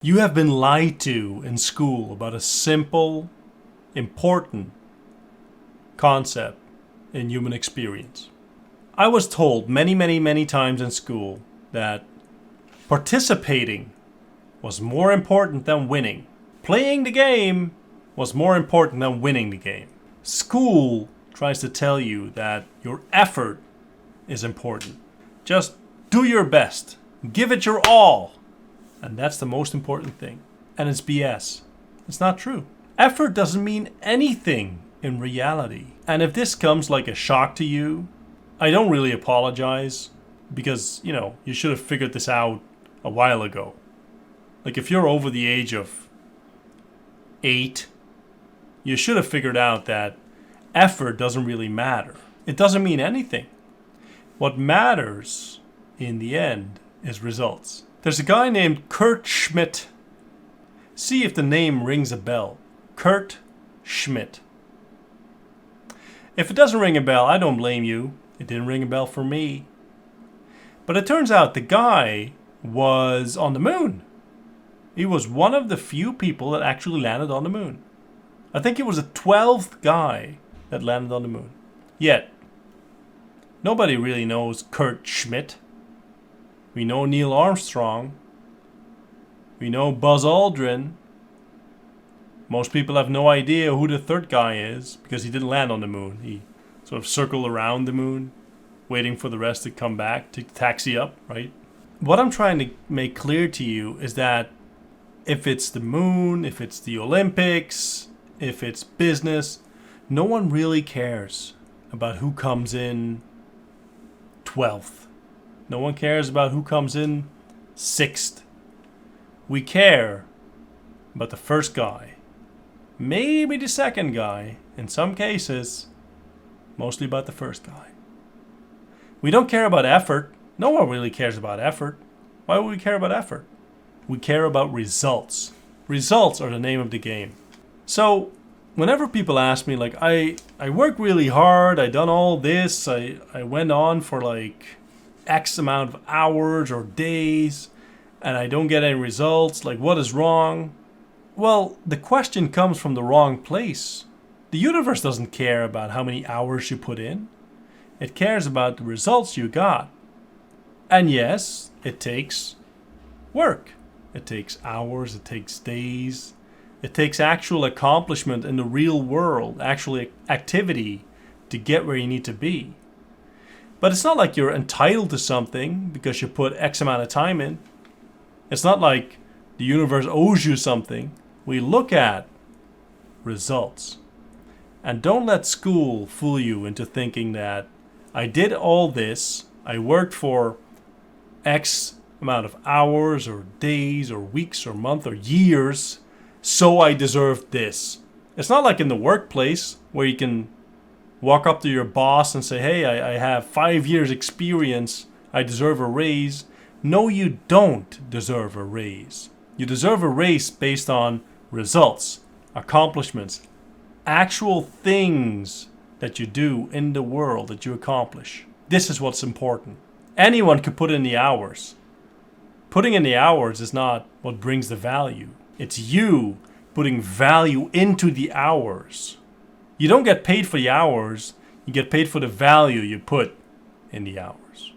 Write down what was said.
You have been lied to in school about a simple, important concept in human experience. I was told many times in school that participating was more important than winning. Playing the game was more important than winning the game. School tries to tell you that your effort is important. Just do your best. Give it your all. And that's the most important thing. And it's BS. It's not true. Effort doesn't mean anything in reality. And if this comes like a shock to you, I don't really apologize because, you should have figured this out a while ago. Like if you're over the age of 8, you should have figured out that effort doesn't really matter. It doesn't mean anything. What matters in the end is results. There's a guy named Kurt Schmidt. See if the name rings a bell. Kurt Schmidt. If it doesn't ring a bell, I don't blame you. It didn't ring a bell for me. But it turns out the guy was on the moon. He was one of the few people that actually landed on the moon. I think he was the 12th guy that landed on the moon. Yet, nobody really knows Kurt Schmidt. We know Neil Armstrong. We know Buzz Aldrin. Most people have no idea who the third guy is because he didn't land on the moon. He sort of circled around the moon, waiting for the rest to come back to taxi up, right? What I'm trying to make clear to you is that if it's the moon, if it's the Olympics, if it's business, no one really cares about who comes in 12th. No one cares about who comes in 6th. We care about the first guy, maybe the second guy, in some cases, mostly about the first guy. We don't care about effort. No one really cares about effort. Why would we care about effort? We care about results. Results are the name of the game. So, whenever people ask me, like, I worked really hard, I done all this, I went on for like X amount of hours or days, and I don't get any results, like what is wrong? Well, the question comes from the wrong place. The universe doesn't care about how many hours you put in. It cares about the results you got. And yes, it takes work. It takes hours, it takes days. It takes actual accomplishment in the real world, actual activity to get where you need to be. But it's not like you're entitled to something because you put X amount of time in. It's not like the universe owes you something. We look at results. And don't let school fool you into thinking that I did all this, I worked for X amount of hours or days or weeks or months or years, so I deserve this. It's not like in the workplace where you can walk up to your boss and say, hey, I have 5 years experience, I deserve a raise. No, you don't deserve a raise. You deserve a raise based on results, accomplishments, actual things that you do in the world that you accomplish. This is what's important. Anyone can put in the hours. Putting in the hours is not what brings the value. It's you putting value into the hours. You don't get paid for the hours, you get paid for the value you put in the hours.